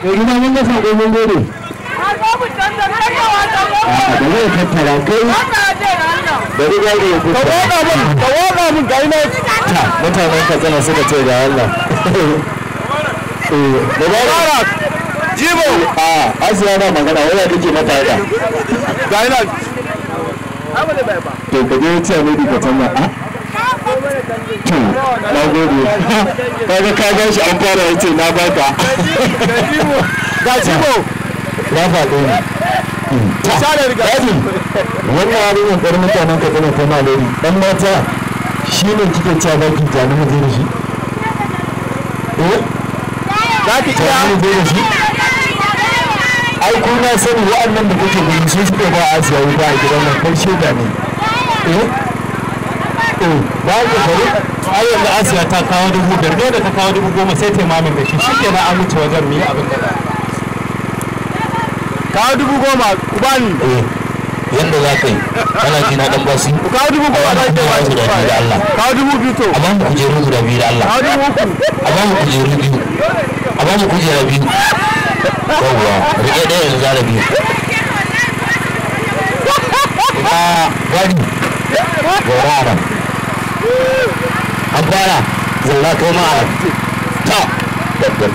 to gida mun ga sako mun gode da zai tattara kai bari ga ya kuka ka waka mun kai ne mutanen Katsina suka ce ga Allah Mubarak Jibo Asiya na magana waya take mata da ga ina to ka je ce ne ka tana to na gode kaga ka ga shi an fara yace na baka ga Jibo na faɗo ne wannan abin ƙarfin mutanen Katsina ta malari ɗan mata shi ne kike cewa baki ta na maje da shi za ki iya maje da shi ai kuna sani wa'annan da kake gani sun suke ba a Asiya wuta a gidan nan kai shaida ne ba ka bari ai yanzu Asiya ta kawo 5,000 ne da ta kawo 10,000 sai ta mamin da shi shikenan an wuce wajen mu yi abin da kawo 10,000 ku bani yanda za ka yi kana jina dan basi ku kawo 10,000 za ka yi da Allah kawo 2,000 to amma mu kujeru guda biyu da Allah kawo 2,000 amma mu kujeru biyu amma mu kujera biyu yawwa rike ɗaya yanzu zara biyu gari gora an fara zalla kai ma ta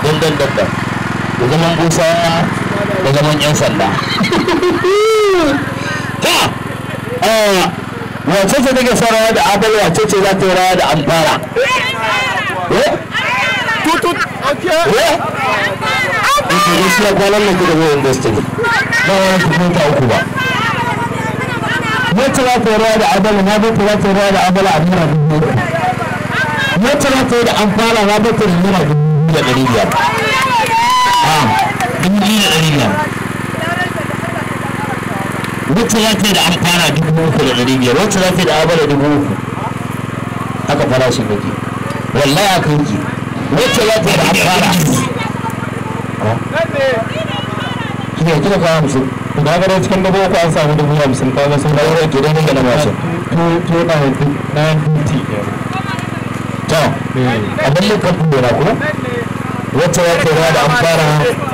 dandan da zaman busa da zaman yan sanda ta wace ce take son rawa da abal wace ce za ta yi rawa da amfara tutut gaskiya kwanan nan kuka zo industry ba wani kuma ta uku ba wacce za ta yi rawa da abala na bata za ta yi rawa da abala a naira 2,000 wacce za ta yi da amfara na bata da naira 2,500 wacce za ta yi da amfara 3,500 wacce za ta yi da abala 3,000 haka farashin yake wallahi a kanki wacce za ta yi da amfara ne kika kawo 50 da ga cikin dubu uku an samu 50 kaga sun dawo da gidan da na masu to da na duty to abin da kafin da ko wacce wacce da an fara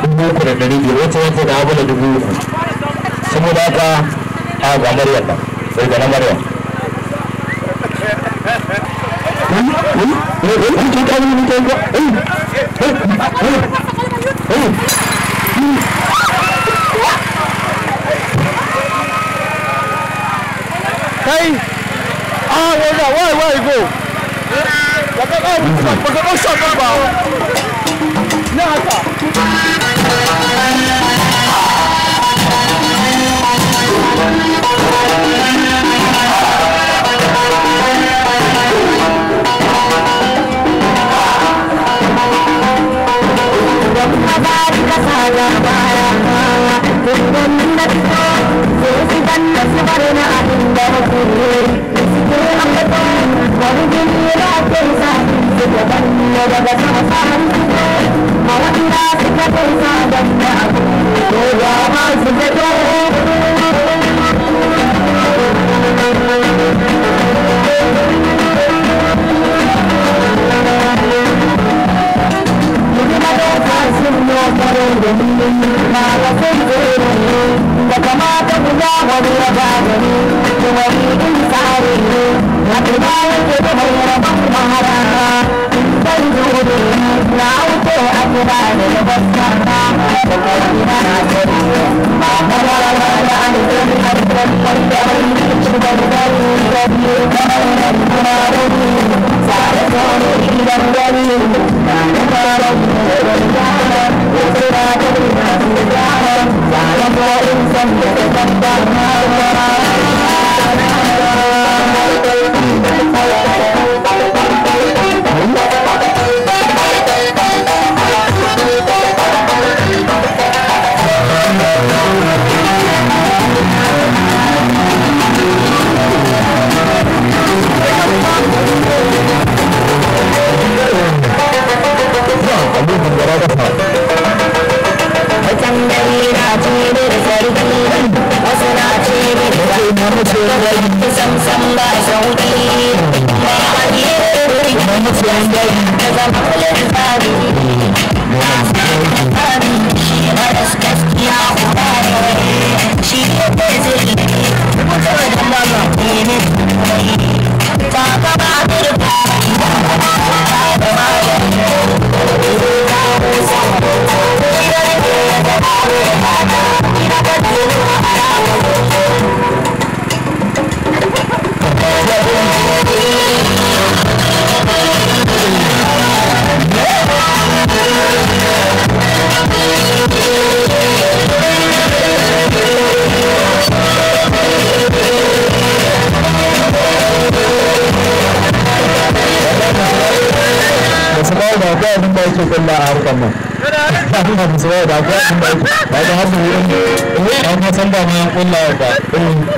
3,500 wacce wacce da abu da 3,000 saboda haka a ga Maryam nan sai ga Maryam Hey! Why go? Baka ɗau shakar ba. Na haka. nan ina da zuwa da akwai abin da ba da har da wurin an ka san ba ma kulla ba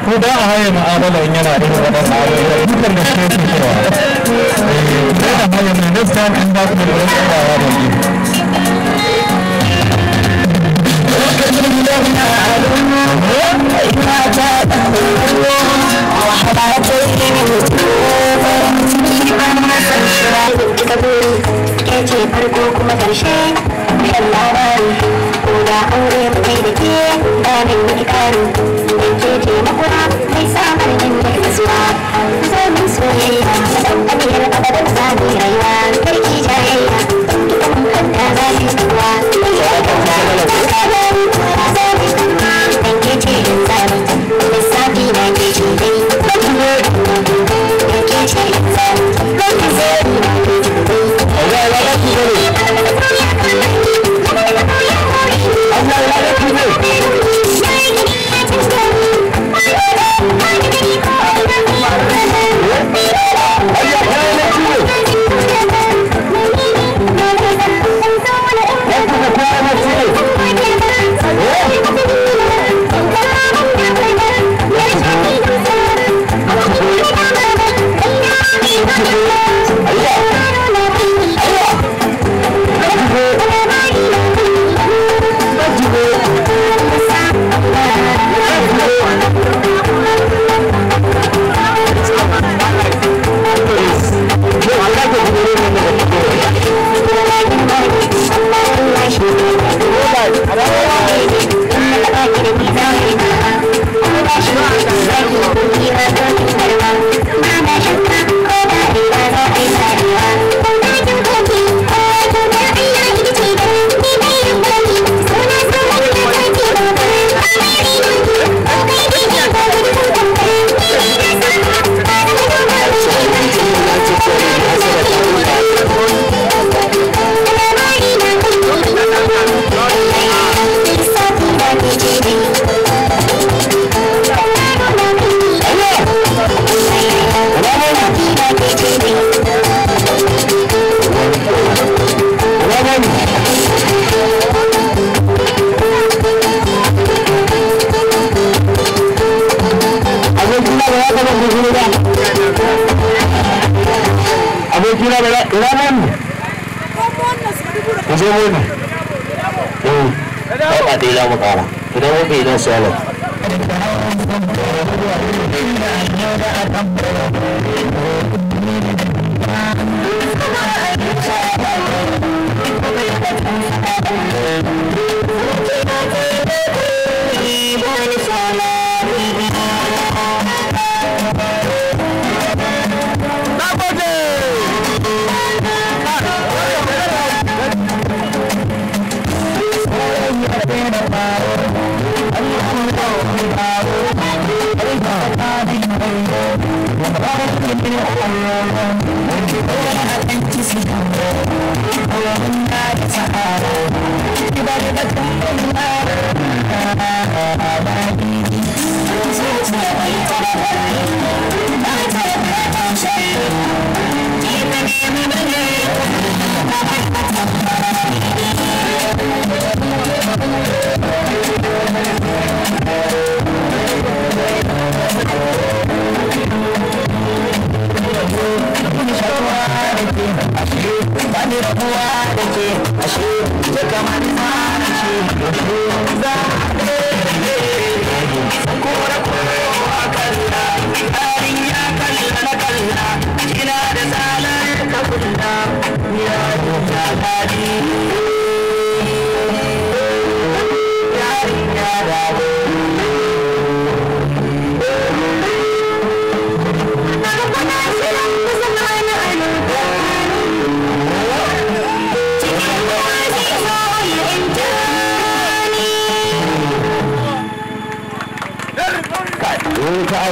ko da a haye mu'amala in yana irin wannan abubuwa dukan da suke cewa da haye ne next time in ba ku da wurin tsayawa da ni ce farko kuma karshe kan labari ko da aure mai da ke ɗanin yi karo da ke taimako mai samar yin mai kasuwa zomin soyayya ɗanɗaniyar abadan zaɓi rayuwa karki jayayya dukan kanta za ki kuwa ya kauta da sabari ya zaɓi dan ke ce yin zaɓi lissafi na ke ce dai bakin yau da ke ce yin zaɓi bakin zaɓi na ke ce dai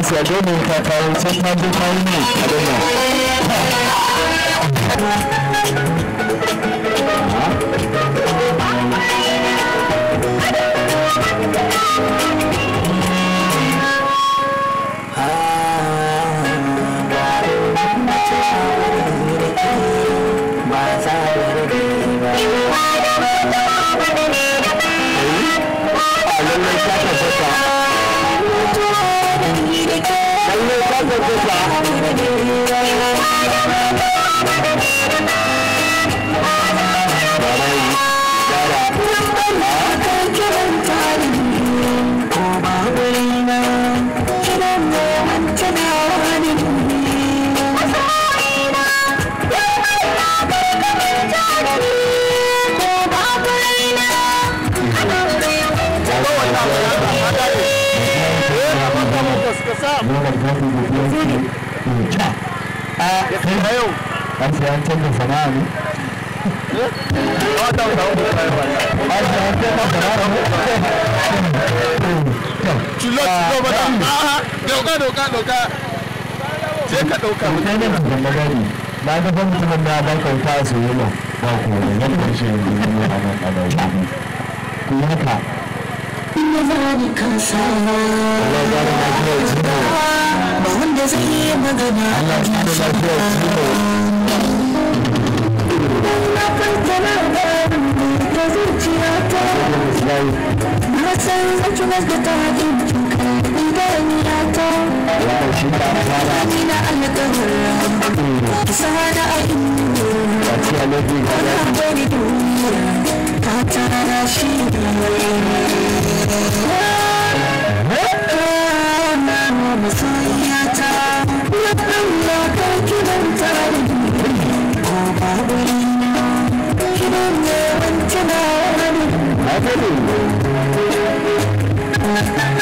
Asiya domin ta kawo sai ta bi kawo ne a dana. da zafi da biyan ki ca a kai yau an sai an canza sana'a ne Doka. Je ka ɗauka mutum ne da magani na ga fa mutumin na ba kauta su yi ma ba ku da yan karshe yanzu ne a nan ƙadar ku haka ina zani kansa Allah ya ga lafiya jino ba wanda zai yi magana Allah ya ga lafiya jino na fantana da zuciyata na san zaki gaskata hakikin idaniyata wannan shi ta fara ina alƙawarin sana a inda ba ci a lafi ga ana gwani duniya ta tara shi masoyiyata na Allah ka kiranta da ko babu kiran ne wancan na wani Thank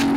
you.